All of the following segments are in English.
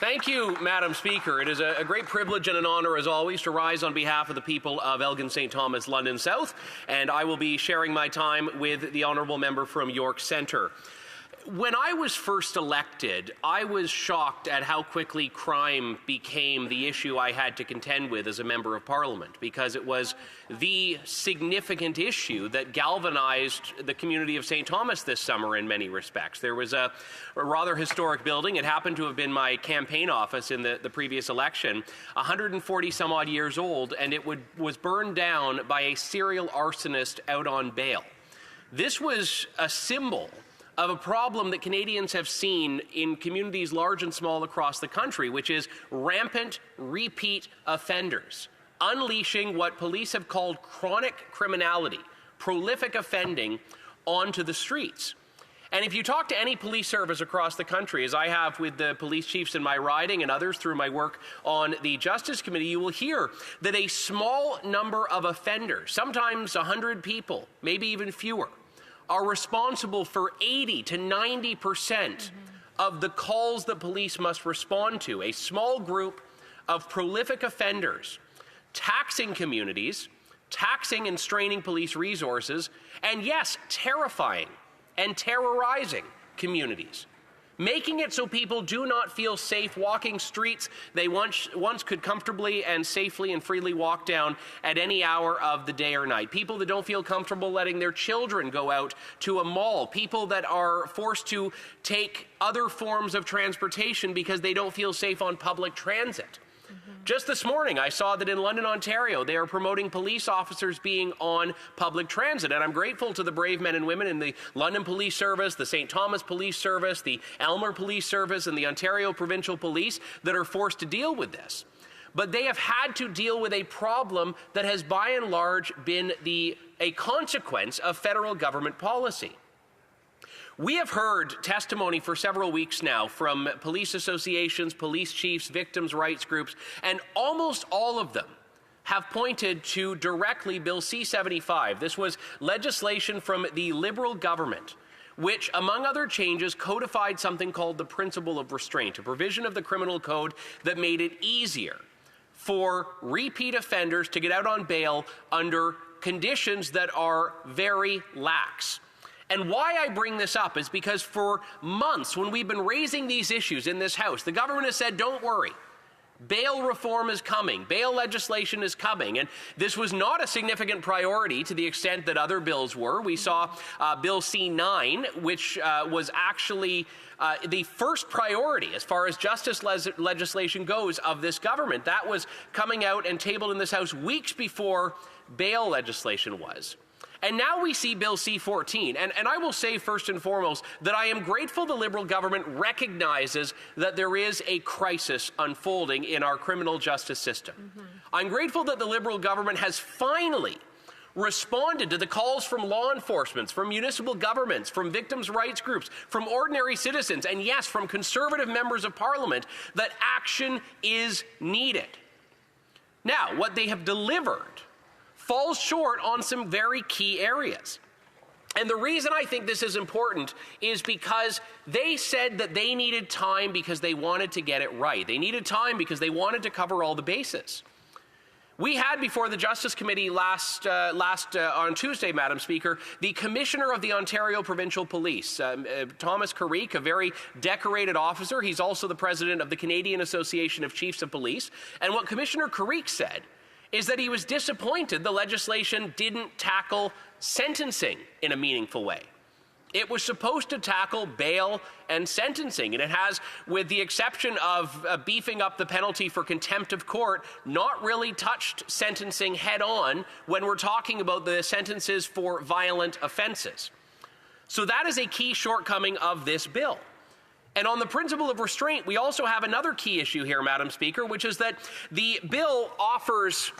Thank you, Madam Speaker. It is a great privilege and an honour, as always, to rise on behalf of the people of Elgin St. Thomas, London South, and I will be sharing my time with the honourable member from York Centre. When I was first elected, I was shocked at how quickly crime became the issue I had to contend with as a Member of Parliament, because it was the significant issue that galvanized the community of St. Thomas this summer in many respects. There was a rather historic building. It happened to have been my campaign office in the previous election, 140 some odd years old, and it was burned down by a serial arsonist out on bail. This was a symbol of a problem that Canadians have seen in communities large and small across the country, which is rampant repeat offenders, unleashing what police have called chronic criminality, prolific offending, onto the streets. And if you talk to any police service across the country, as I have with the police chiefs in my riding and others through my work on the Justice Committee, you will hear that a small number of offenders, sometimes 100 people, maybe even fewer, are responsible for 80 to 90% of the calls that police must respond to. A small group of prolific offenders taxing communities, taxing and straining police resources, and yes, terrifying and terrorizing communities, making it so people do not feel safe walking streets they once could comfortably and safely and freely walk down at any hour of the day or night. People that don't feel comfortable letting their children go out to a mall. People that are forced to take other forms of transportation because they don't feel safe on public transit. Just this morning, I saw that in London, Ontario, they are promoting police officers being on public transit. And I'm grateful to the brave men and women in the London Police Service, the St. Thomas Police Service, the Aylmer Police Service, and the Ontario Provincial Police that are forced to deal with this. But they have had to deal with a problem that has by and large been a consequence of federal government policy. We have heard testimony for several weeks now from police associations, police chiefs, victims' rights groups, and almost all of them have pointed to directly Bill C-75. This was legislation from the Liberal government, which, among other changes, codified something called the principle of restraint, a provision of the criminal code that made it easier for repeat offenders to get out on bail under conditions that are very lax. And why I bring this up is because for months, when we've been raising these issues in this House, the government has said, don't worry, bail reform is coming, bail legislation is coming. And this was not a significant priority to the extent that other bills were. We saw Bill C-9, which was actually the first priority as far as justice legislation goes of this government. That was coming out and tabled in this House weeks before bail legislation was. And now we see Bill C-14, and I will say first and foremost that I am grateful the Liberal government recognizes that there is a crisis unfolding in our criminal justice system. I'm grateful that the Liberal government has finally responded to the calls from law enforcement, from municipal governments, from victims' rights groups, from ordinary citizens, and yes, from Conservative members of Parliament, that action is needed. Now, what they have delivered falls short on some very key areas. And the reason I think this is important is because they said that they needed time because they wanted to get it right. They needed time because they wanted to cover all the bases. We had before the Justice Committee on Tuesday, Madam Speaker, the Commissioner of the Ontario Provincial Police, Thomas Carrick, a very decorated officer. He's also the president of the Canadian Association of Chiefs of Police. And what Commissioner Carrick said is that he was disappointed the legislation didn't tackle sentencing in a meaningful way. It was supposed to tackle bail and sentencing, and it has, with the exception of beefing up the penalty for contempt of court, not really touched sentencing head-on when we're talking about the sentences for violent offenses. So that is a key shortcoming of this bill. And on the principle of restraint, we also have another key issue here, Madam Speaker, which is that the bill offers,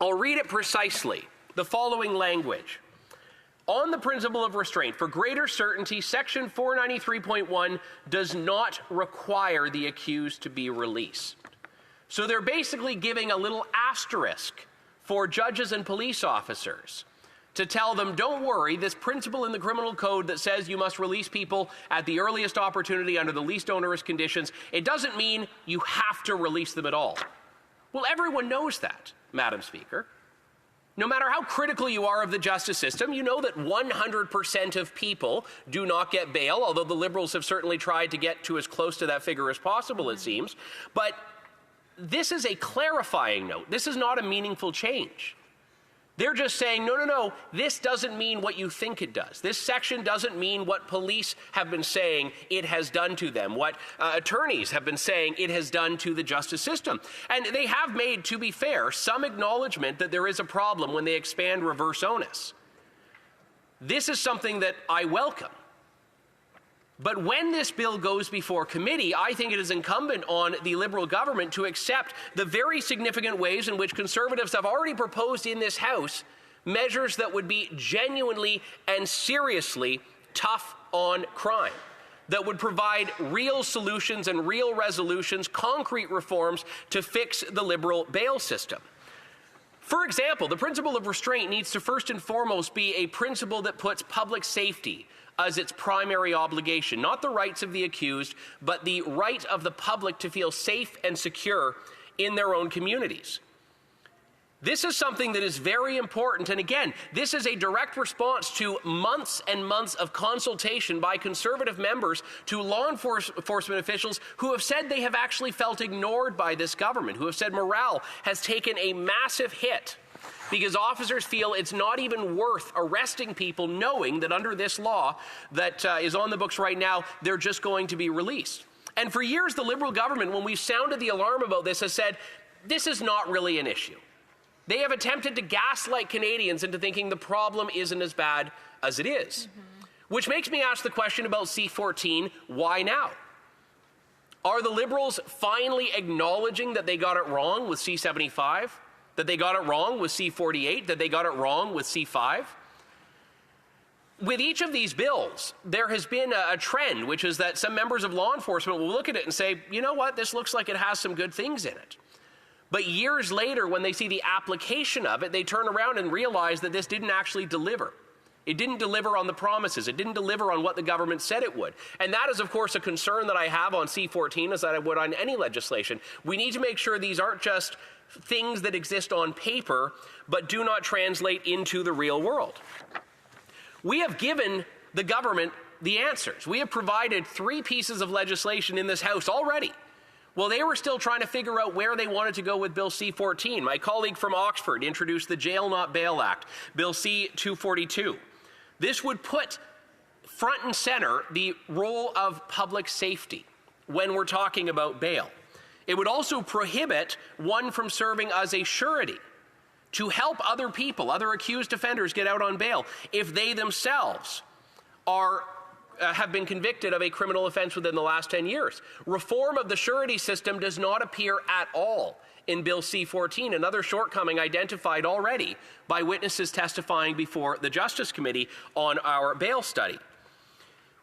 I'll read it precisely, the following language. On the principle of restraint, for greater certainty, Section 493.1 does not require the accused to be released. So they're basically giving a little asterisk for judges and police officers to tell them, don't worry, this principle in the criminal code that says you must release people at the earliest opportunity under the least onerous conditions, it doesn't mean you have to release them at all. Well, everyone knows that, Madam Speaker. No matter how critical you are of the justice system, you know that 100% of people do not get bail, although the Liberals have certainly tried to get to as close to that figure as possible, it seems. But this is a clarifying note. This is not a meaningful change. They're just saying, no, this doesn't mean what you think it does. This section doesn't mean what police have been saying it has done to them, what attorneys have been saying it has done to the justice system. And they have made, to be fair, some acknowledgement that there is a problem when they expand reverse onus. This is something that I welcome. But when this bill goes before committee, I think it is incumbent on the Liberal government to accept the very significant ways in which Conservatives have already proposed in this House measures that would be genuinely and seriously tough on crime, that would provide real solutions and real resolutions, concrete reforms to fix the Liberal bail system. For example, the principle of restraint needs to first and foremost be a principle that puts public safety as its primary obligation, not the rights of the accused, but the right of the public to feel safe and secure in their own communities. This is something that is very important, and again, this is a direct response to months and months of consultation by Conservative members to law enforcement officials who have said they have actually felt ignored by this government, who have said morale has taken a massive hit because officers feel it's not even worth arresting people knowing that under this law that is on the books right now, they're just going to be released. And for years, the Liberal government, when we've sounded the alarm about this, has said, this is not really an issue. They have attempted to gaslight Canadians into thinking the problem isn't as bad as it is. Which makes me ask the question about C-14, why now? Are the Liberals finally acknowledging that they got it wrong with C-75? That they got it wrong with C-48, that they got it wrong with C-5. With each of these bills, there has been a trend, which is that some members of law enforcement will look at it and say, you know what, this looks like it has some good things in it. But years later, when they see the application of it, they turn around and realize that this didn't actually deliver. It didn't deliver on the promises. It didn't deliver on what the government said it would. And that is, of course, a concern that I have on C-14, as I would on any legislation. We need to make sure these aren't just things that exist on paper, but do not translate into the real world. We have given the government the answers. We have provided 3 pieces of legislation in this House already. Well, they were still trying to figure out where they wanted to go with Bill C-14. My colleague from Oxford introduced the Jail Not Bail Act, Bill C-242. This would put front and center the role of public safety when we're talking about bail. It would also prohibit one from serving as a surety to help other people, other accused offenders, get out on bail if they themselves have been convicted of a criminal offense within the last 10 years. Reform of the surety system does not appear at all in Bill C-14, another shortcoming identified already by witnesses testifying before the Justice Committee on our bail study.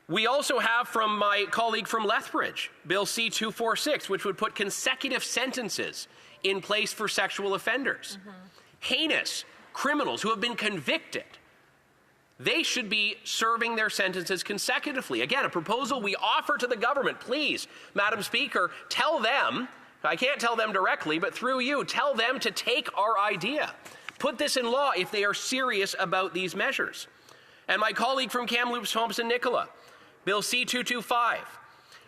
We also have from my colleague from Lethbridge, Bill C-246, which would put consecutive sentences in place for sexual offenders. Heinous criminals who have been convicted, they should be serving their sentences consecutively. Again, a proposal we offer to the government. Please, Madam Speaker, tell them, I can't tell them directly, but through you, tell them to take our idea. Put this in law if they are serious about these measures. And my colleague from Kamloops, Thompson-Nicola, Bill C-225,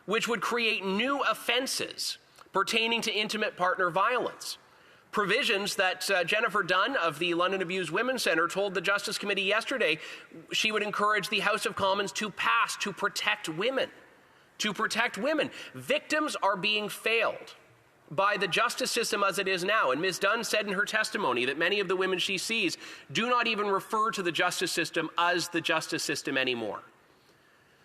which would create new offenses pertaining to intimate partner violence. Provisions that Jennifer Dunn of the London Abused Women's Centre told the Justice Committee yesterday she would encourage the House of Commons to pass to protect women. To protect women. Victims are being failed by the justice system as it is now. And Ms. Dunn said in her testimony that many of the women she sees do not even refer to the justice system as the justice system anymore.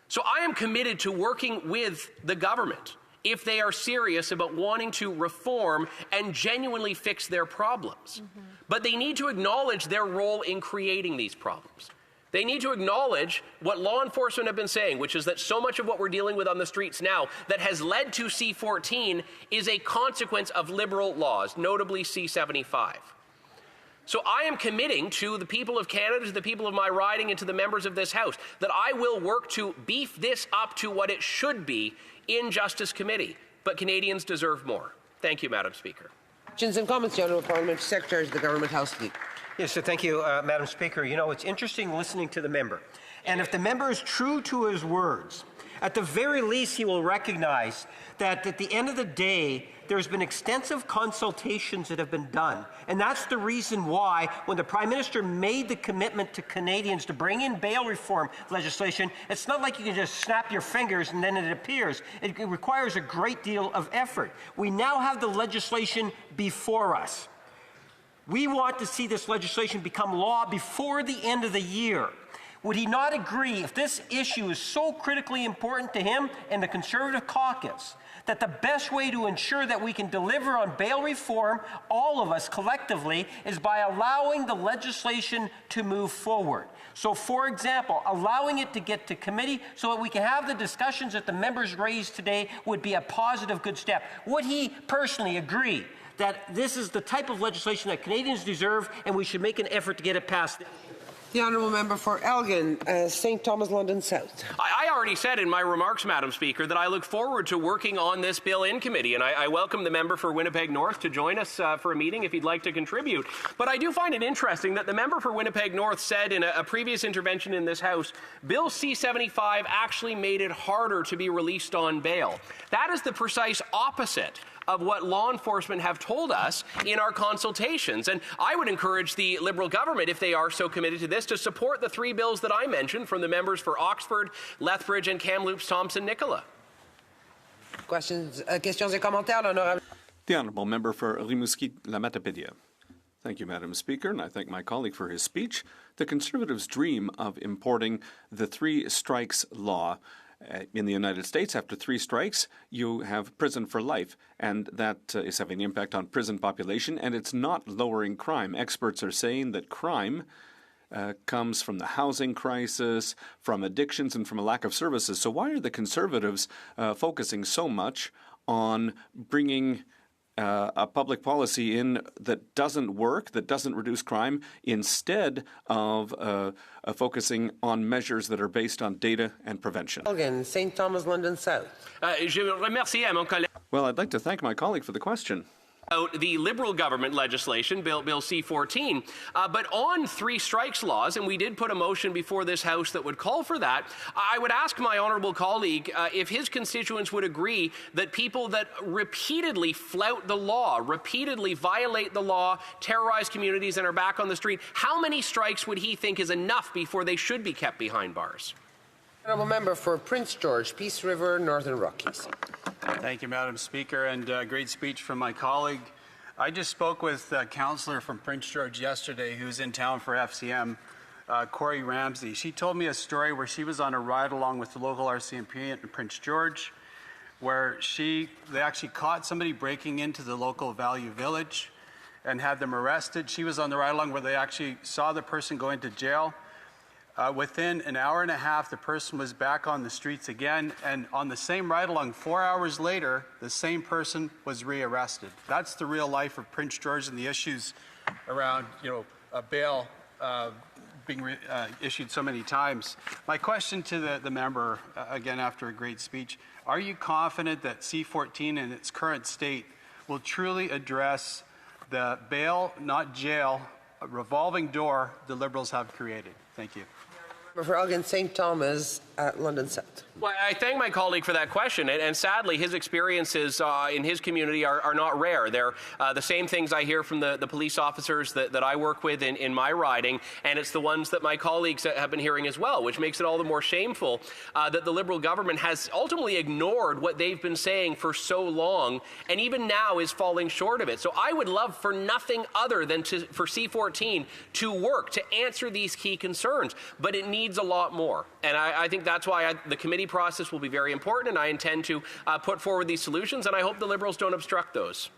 So I am committed to working with the government if they are serious about wanting to reform and genuinely fix their problems. But they need to acknowledge their role in creating these problems. They need to acknowledge what law enforcement have been saying, which is that so much of what we're dealing with on the streets now that has led to C-14 is a consequence of Liberal laws, notably C-75. So I am committing to the people of Canada, to the people of my riding, and to the members of this House that I will work to beef this up to what it should be in Justice Committee. But Canadians deserve more. Thank you, Madam Speaker. Questions and comments, the Honourable Parliamentary Secretary to the Government House Leader. Yes, so thank you, Madam Speaker. You know, it's interesting listening to the member. And if the member is true to his words, at the very least he will recognize that at the end of the day, there's been extensive consultations that have been done. And that's the reason why, when the Prime Minister made the commitment to Canadians to bring in bail reform legislation, it's not like you can just snap your fingers and then it appears. It requires a great deal of effort. We now have the legislation before us. We want to see this legislation become law before the end of the year. Would he not agree, if this issue is so critically important to him and the Conservative caucus, that the best way to ensure that we can deliver on bail reform, all of us collectively, is by allowing the legislation to move forward? So, for example, allowing it to get to committee so that we can have the discussions that the members raised today would be a positive, good step. Would he personally agree that this is the type of legislation that Canadians deserve and we should make an effort to get it passed? The Honourable Member for Elgin, St. Thomas, London South. I already said in my remarks, Madam Speaker, that I look forward to working on this bill in committee, and I welcome the member for Winnipeg North to join us for a meeting if he'd like to contribute. But I do find it interesting that the member for Winnipeg North said in a previous intervention in this House, Bill C-75 actually made it harder to be released on bail. That is the precise opposite of what law enforcement have told us in our consultations. And I would encourage the Liberal government, if they are so committed to this, to support the three bills that I mentioned from the members for Oxford, Lethbridge, and Kamloops, Thompson, Nicola. Questions et commentaires, l'honorable. The Honourable Member for Rimouski, La Matapédia. Thank you, Madam Speaker, and I thank my colleague for his speech. The Conservatives' dream of importing the three strikes law in the United States. After three strikes, you have prison for life, and that is having an impact on prison population, and it's not lowering crime. Experts are saying that crime comes from the housing crisis, from addictions, and from a lack of services. So why are the Conservatives focusing so much on bringing a public policy in that doesn't work, that doesn't reduce crime, instead of focusing on measures that are based on data and prevention? Elgin, St. Thomas, London South. Well, I'd like to thank my colleague for the question. The Liberal government legislation, Bill C-14, but on three strikes laws, and we did put a motion before this House that would call for that, I would ask my honourable colleague if his constituents would agree that people that repeatedly flout the law, repeatedly violate the law, terrorize communities, and are back on the street, how many strikes would he think is enough before they should be kept behind bars? Honourable Member for Prince George, Peace River, Northern Rockies. Thank you, Madam Speaker, and great speech from my colleague. I just spoke with a councillor from Prince George yesterday who's in town for FCM, Corey Ramsey. She told me a story where she was on a ride-along with the local RCMP in Prince George, where they actually caught somebody breaking into the local Value Village and had them arrested. She was on the ride-along where they actually saw the person go into jail. Within an hour and a half, the person was back on the streets again, and on the same ride-along, 4 hours later, the same person was rearrested. That's the real life of Prince George and the issues around, a bail being issued so many times. My question to the member, again after a great speech, are you confident that C-14 in its current state will truly address the bail, not jail, revolving door the Liberals have created? Thank you. For Elgin, St. Thomas, London South. Well, I thank my colleague for that question, and sadly his experiences in his community are not rare. They're the same things I hear from the police officers that I work with in my riding, and it's the ones that my colleagues have been hearing as well, which makes it all the more shameful that the Liberal government has ultimately ignored what they've been saying for so long, and even now is falling short of it. So I would love for nothing other than for C-14 to work, to answer these key concerns, but it needs a lot more, and I think that's why the committee process will be very important, and I intend to put forward these solutions, and I hope the Liberals don't obstruct those.